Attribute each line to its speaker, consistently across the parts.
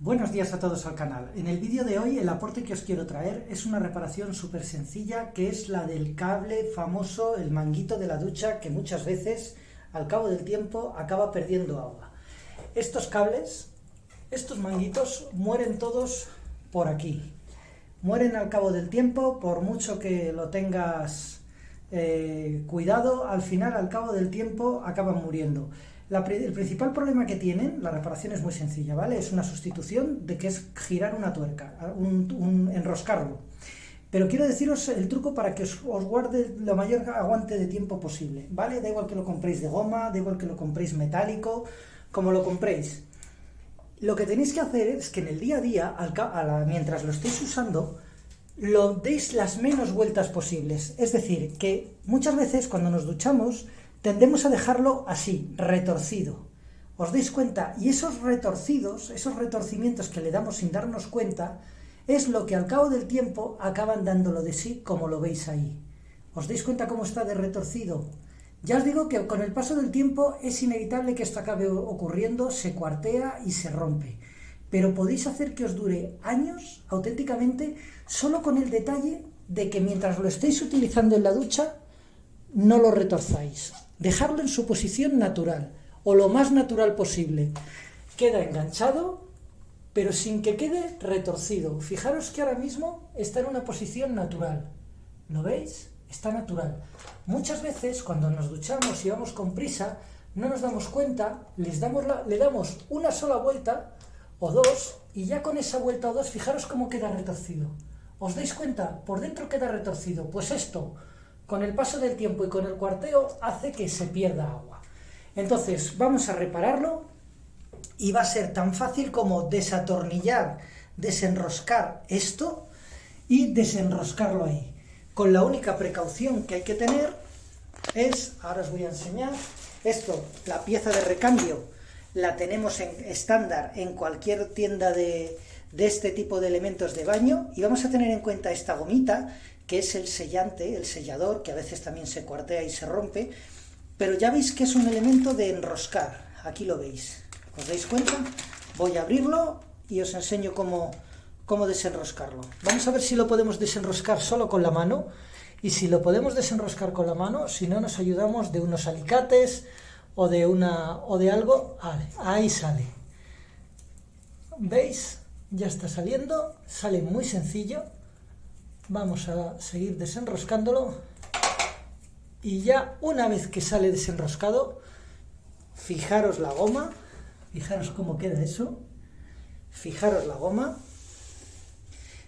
Speaker 1: Buenos días a todos al canal. En el vídeo de hoy el aporte que os quiero traer es una reparación súper sencilla, que es la del cable famoso, el manguito de la ducha, que muchas veces al cabo del tiempo acaba perdiendo agua. Estos cables, estos manguitos mueren todos por aquí. Mueren al cabo del tiempo, por mucho que lo tengas cuidado, al final, al cabo del tiempo, acaban muriendo. El principal problema que tienen, la reparación es muy sencilla, ¿vale? Es una sustitución de que es girar una tuerca, enroscarlo. Pero quiero deciros el truco para que os guarde lo mayor aguante de tiempo posible, ¿vale? Da igual que lo compréis de goma, da igual que lo compréis metálico, como lo compréis. Lo que tenéis que hacer es que en el día a día, mientras lo estéis usando, lo deis las menos vueltas posibles. Es decir, que muchas veces cuando nos duchamos tendemos a dejarlo así, retorcido. ¿Os dais cuenta? Y esos retorcidos, esos retorcimientos que le damos sin darnos cuenta, es lo que al cabo del tiempo acaban dándolo de sí, como lo veis ahí. ¿Os dais cuenta cómo está de retorcido? Ya os digo que con el paso del tiempo es inevitable que esto acabe ocurriendo, se cuartea y se rompe. Pero podéis hacer que os dure años, auténticamente, solo con el detalle de que mientras lo estéis utilizando en la ducha, no lo retorzáis. Dejarlo en su posición natural, o lo más natural posible. Queda enganchado, pero sin que quede retorcido. Fijaros que ahora mismo está en una posición natural. ¿Lo veis? Está natural. Muchas veces, cuando nos duchamos y vamos con prisa, no nos damos cuenta, le damos una sola vuelta, o dos, y ya con esa vuelta o dos, fijaros cómo queda retorcido. ¿Os dais cuenta? Por dentro queda retorcido. Pues esto, con el paso del tiempo y con el cuarteo, hace que se pierda agua. Entonces, vamos a repararlo y va a ser tan fácil como desatornillar, desenroscar esto y desenroscarlo ahí. Con la única precaución que hay que tener es, ahora os voy a enseñar, esto, la pieza de recambio, la tenemos en estándar en cualquier tienda de este tipo de elementos de baño, y vamos a tener en cuenta esta gomita, que es el sellante, el sellador, que a veces también se cuartea y se rompe, pero ya veis que es un elemento de enroscar, aquí lo veis, ¿os dais cuenta? Voy a abrirlo y os enseño cómo desenroscarlo. Vamos a ver si lo podemos desenroscar solo con la mano, y si lo podemos desenroscar con la mano, si no nos ayudamos de unos alicates o de algo. Vale, ahí sale. ¿Veis? Ya está saliendo, sale muy sencillo. Vamos a seguir desenroscándolo, y ya una vez que sale desenroscado, fijaros la goma, fijaros cómo queda eso, fijaros la goma,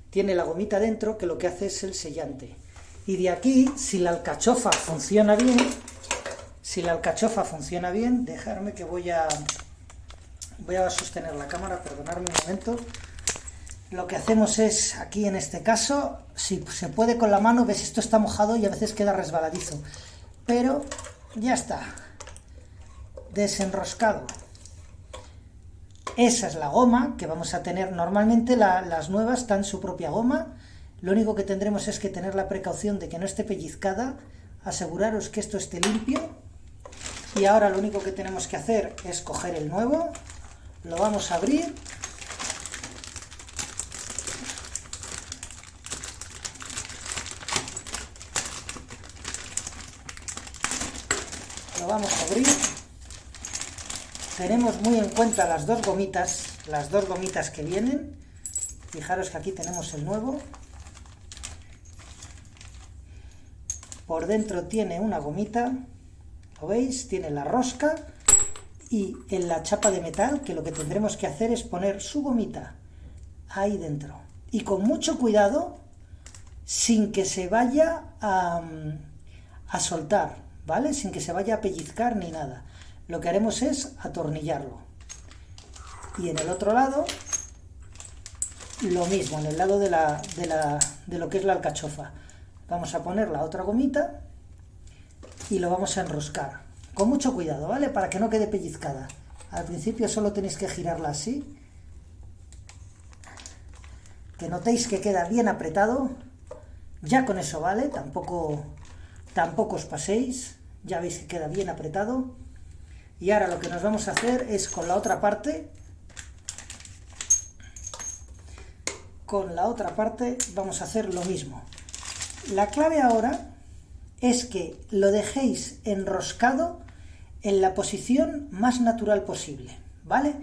Speaker 1: tiene la gomita dentro que lo que hace es el sellante. Y de aquí, si la alcachofa funciona bien, dejarme que voy a sostener la cámara, perdonadme un momento. Lo que hacemos es, aquí en este caso, si se puede con la mano, ves, esto está mojado y a veces queda resbaladizo, pero ya está, desenroscado. Esa es la goma que vamos a tener. Normalmente las nuevas están en su propia goma, lo único que tendremos es que tener la precaución de que no esté pellizcada, aseguraros que esto esté limpio, y ahora lo único que tenemos que hacer es coger el nuevo, lo vamos a abrir, tenemos muy en cuenta las dos gomitas que vienen, fijaros que aquí tenemos el nuevo, por dentro tiene una gomita, ¿lo veis? Tiene la rosca, y en la chapa de metal, que lo que tendremos que hacer es poner su gomita ahí dentro, y con mucho cuidado, sin que se vaya a soltar, ¿vale? Sin que se vaya a pellizcar ni nada. Lo que haremos es atornillarlo. Y en el otro lado, lo mismo, en el lado de lo que es la alcachofa. Vamos a poner la otra gomita y lo vamos a enroscar. Con mucho cuidado, ¿vale? Para que no quede pellizcada. Al principio solo tenéis que girarla así. Que notéis que queda bien apretado. Ya con eso vale, tampoco os paséis. Ya veis que queda bien apretado. Y ahora lo que nos vamos a hacer es con la otra parte con la otra parte vamos a hacer lo mismo. La clave ahora es que lo dejéis enroscado en la posición más natural posible, ¿vale?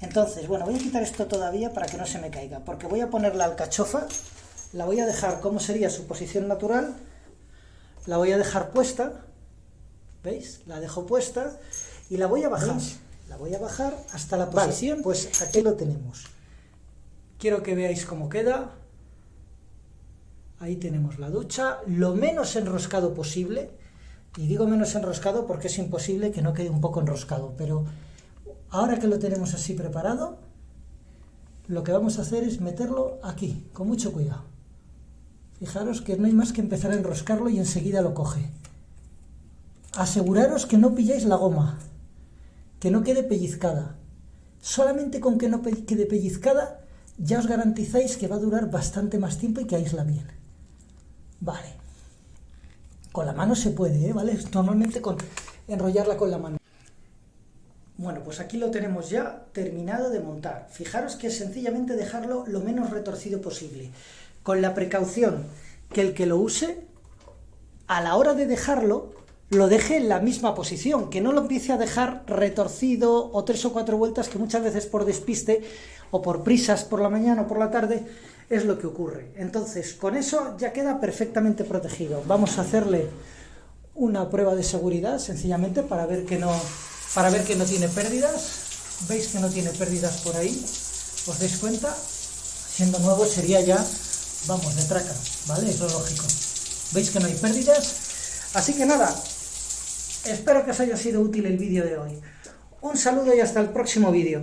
Speaker 1: Entonces, bueno, voy a quitar esto todavía para que no se me caiga, porque voy a poner la alcachofa, la voy a dejar como sería su posición natural, la voy a dejar puesta, ¿veis? La dejo puesta y la voy a bajar. ¿Veis? La voy a bajar hasta la posición. Vale, pues aquí lo tenemos. Quiero que veáis cómo queda. Ahí tenemos la ducha, lo menos enroscado posible. Y digo menos enroscado porque es imposible que no quede un poco enroscado, pero ahora que lo tenemos así preparado, lo que vamos a hacer es meterlo aquí, con mucho cuidado. Fijaros que no hay más que empezar a enroscarlo y enseguida lo coge. Aseguraros que no pilláis la goma, que no quede pellizcada. Solamente con que no quede pellizcada ya os garantizáis que va a durar bastante más tiempo y que aísla bien. Vale. Con la mano se puede, ¿vale? Normalmente con enrollarla con la mano. Bueno, pues aquí lo tenemos ya terminado de montar. Fijaros que es sencillamente dejarlo lo menos retorcido posible. Con la precaución que el que lo use, a la hora de dejarlo, lo deje en la misma posición, que no lo empiece a dejar retorcido o 3 o 4 vueltas, que muchas veces por despiste o por prisas por la mañana o por la tarde es lo que ocurre. Entonces, con eso ya queda perfectamente protegido. Vamos a hacerle una prueba de seguridad, sencillamente, para ver que no tiene pérdidas. ¿Veis que no tiene pérdidas por ahí? ¿Os dais cuenta? Siendo nuevo sería ya, vamos, de traca, ¿vale? Es lo lógico. ¿Veis que no hay pérdidas? Así que nada, espero que os haya sido útil el vídeo de hoy. Un saludo y hasta el próximo vídeo.